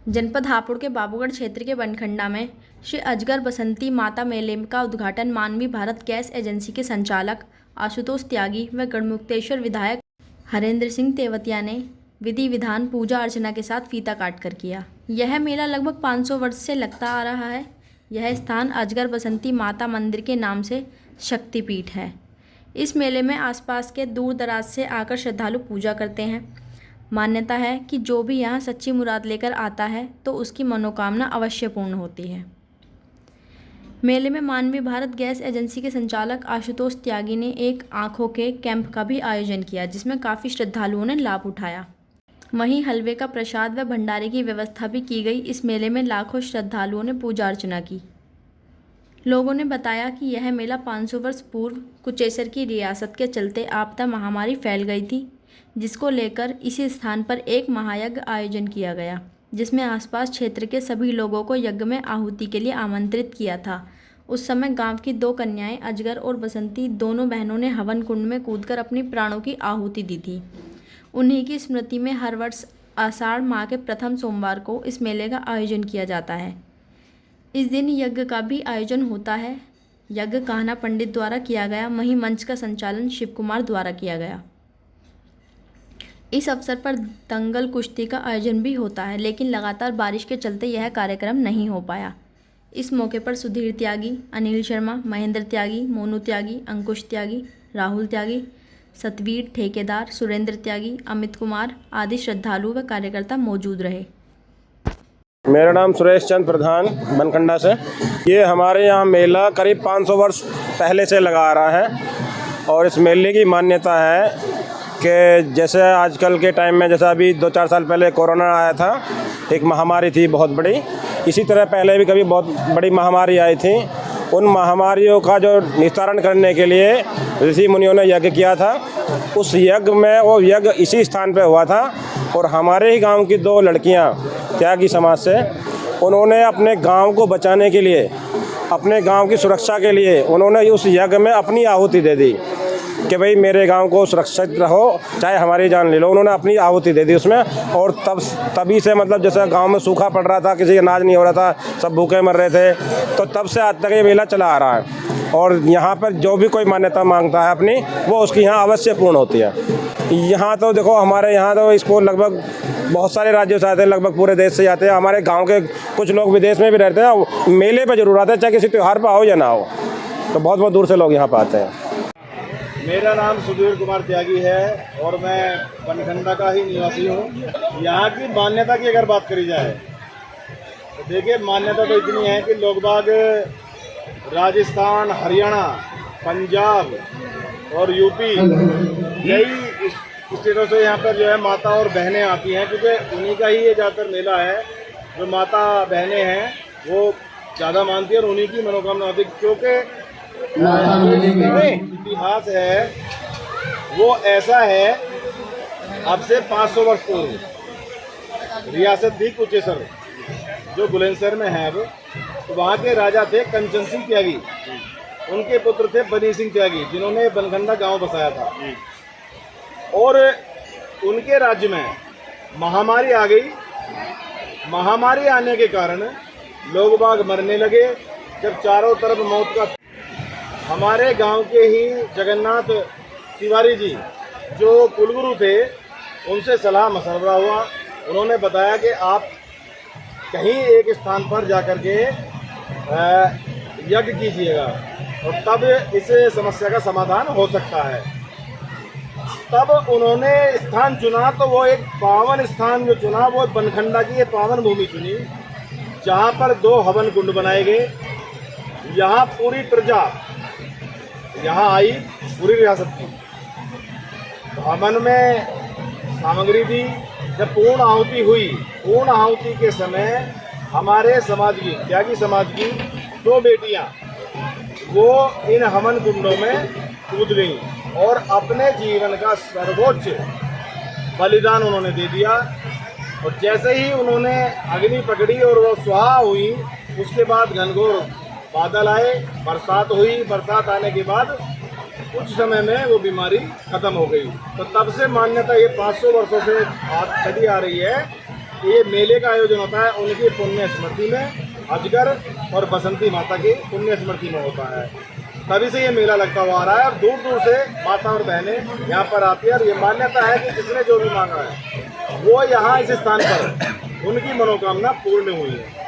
जनपद हापुड़ के बाबूगढ़ क्षेत्र के बनखंडा में श्री अजगर बसंती माता मेले का उद्घाटन मानवीय भारत गैस एजेंसी के संचालक आशुतोष त्यागी व गढ़मुक्तेश्वर विधायक हरेंद्र सिंह तेवतिया ने विधि विधान पूजा अर्चना के साथ फीता काट कर किया। यह मेला लगभग 500 वर्ष से लगता आ रहा है। यह स्थान अजगर बसंती माता मंदिर के नाम से शक्तिपीठ है। इस मेले में आसपास के दूर दराज से आकर श्रद्धालु पूजा करते हैं। मान्यता है कि जो भी यहाँ सच्ची मुराद लेकर आता है तो उसकी मनोकामना अवश्य पूर्ण होती है। मेले में मानवीय भारत गैस एजेंसी के संचालक आशुतोष त्यागी ने एक आंखों के कैंप का भी आयोजन किया, जिसमें काफ़ी श्रद्धालुओं ने लाभ उठाया। वहीं हलवे का प्रसाद व भंडारे की व्यवस्था भी की गई। इस मेले में लाखों श्रद्धालुओं ने पूजा अर्चना की। लोगों ने बताया कि यह मेला 500 वर्ष पूर्व कुचेसर की रियासत के चलते आपदा महामारी फैल गई थी, जिसको लेकर इसी स्थान पर एक महायज्ञ आयोजन किया गया, जिसमें आसपास क्षेत्र के सभी लोगों को यज्ञ में आहुति के लिए आमंत्रित किया था। उस समय गांव की 2 कन्याएं अजगर और बसंती दोनों बहनों ने हवन कुंड में कूदकर अपनी प्राणों की आहुति दी थी। उन्हीं की स्मृति में हर वर्ष आषाढ़ माह के प्रथम सोमवार को इस मेले का आयोजन किया जाता है। इस दिन यज्ञ का भी आयोजन होता है। यज्ञ कान्हा पंडित द्वारा किया गया, वहीं मंच का संचालन शिव कुमार द्वारा किया गया। इस अवसर पर दंगल कुश्ती का आयोजन भी होता है, लेकिन लगातार बारिश के चलते यह कार्यक्रम नहीं हो पाया। इस मौके पर सुधीर त्यागी, अनिल शर्मा, महेंद्र त्यागी, मोनू त्यागी, अंकुश त्यागी, राहुल त्यागी, सतवीर ठेकेदार, सुरेंद्र त्यागी, अमित कुमार आदि श्रद्धालु व कार्यकर्ता मौजूद रहे। मेरा नाम सुरेश चंद प्रधान बनखंडा से। ये हमारे यहाँ मेला करीब 500 वर्ष पहले से लगा आ रहा है और इस मेले की मान्यता है कि जैसे आजकल के टाइम में, जैसा अभी 2-4 साल पहले कोरोना आया था, एक महामारी थी बहुत बड़ी, इसी तरह पहले भी कभी बहुत बड़ी महामारी आई थी। उन महामारियों का जो निस्तारण करने के लिए ऋषि मुनियों ने यज्ञ किया था। उस यज्ञ में वो यज्ञ इसी स्थान पे हुआ था और हमारे ही गांव की 2 लड़कियां त्यागी समाज से, उन्होंने अपने गांव को बचाने के लिए, अपने गांव की सुरक्षा के लिए उन्होंने उस यज्ञ में अपनी आहुति दे दी कि भाई मेरे गांव को सुरक्षित रहो, चाहे हमारी जान ले लो। उन्होंने अपनी आहुति दे दी उसमें। और तभी से मतलब जैसे गांव में सूखा पड़ रहा था, किसी का अनाज नहीं हो रहा था, सब भूखे मर रहे थे, तो तब से आज तक ये मेला चला आ रहा है। और यहाँ पर जो भी कोई मान्यता मांगता है अपनी, वो उसकी यहाँ अवश्य पूर्ण होती है। यहाँ तो देखो, हमारे यहाँ तो इसको लगभग बहुत सारे राज्यों से आते हैं, लगभग पूरे देश से आते हैं। हमारे गाँव के कुछ लोग विदेश में भी रहते हैं, मेले पर जरूर आते हैं, चाहे किसी त्यौहार पर हो या ना हो। तो बहुत बहुत दूर से लोग यहाँ पर आते हैं। मेरा नाम सुधीर कुमार त्यागी है और मैं बनखंडा का ही निवासी हूँ। यहाँ की मान्यता की अगर बात करी जाए तो देखिए, मान्यता तो इतनी है कि लोग बाग राजस्थान, हरियाणा, पंजाब और यूपी, कई स्टेटों से यहाँ पर जो है माता और बहनें आती हैं, क्योंकि उन्हीं का ही ये ज़्यादातर मेला है। जो माता बहनें हैं वो ज़्यादा मानती है और उन्हीं की मनोकामना होती है, क्योंकि इतिहास है वो ऐसा है। अब से 500 वर्ष पूर्व रियासत थी कुचेसर, जो बुलंदशहर में है अब। तो वहाँ के राजा थे कंचन सिंह त्यागी, उनके पुत्र थे बनी सिंह त्यागी, जिन्होंने बनखंडा गांव बसाया था। और उनके राज्य में महामारी आ गई। महामारी आने के कारण लोग बाग मरने लगे। जब चारों तरफ मौत का, हमारे गांव के ही जगन्नाथ तिवारी जी जो कुलगुरु थे, उनसे सलाह मशवरा हुआ। उन्होंने बताया कि आप कहीं एक स्थान पर जाकर के यज्ञ कीजिएगा और तब इस समस्या का समाधान हो सकता है। तब उन्होंने स्थान चुना, तो वो एक पावन स्थान जो चुना, वो बनखंडा की पावन भूमि चुनी, जहाँ पर 2 हवन कुंड बनाए गए। यहाँ पूरी प्रजा यहाँ आई, पूरी रियासत की। हवन में सामग्री दी। जब पूर्ण आहुति हुई, पूर्ण आहुति के समय हमारे समाज की, त्यागी समाज की 2 बेटियां वो इन हवन कुंडों में कूद गई और अपने जीवन का सर्वोच्च बलिदान उन्होंने दे दिया। और जैसे ही उन्होंने अग्नि पकड़ी और वो स्वाहा हुई, उसके बाद घनघोर बादल आए, बरसात हुई। बरसात आने के बाद कुछ समय में वो बीमारी खत्म हो गई। तो तब से मान्यता ये 500 वर्षों से चली आ रही है ये मेले का आयोजन होता है उनकी पुण्य स्मृति में, अजगर और बसंती माता की पुण्य स्मृति में होता है। तभी से ये मेला लगता हुआ आ रहा है और दूर दूर से माता और बहनें यहाँ पर आती है। और ये मान्यता है कि जिसने जो भी मांगा है वो यहाँ इस स्थान पर उनकी मनोकामना पूर्ण हुई है।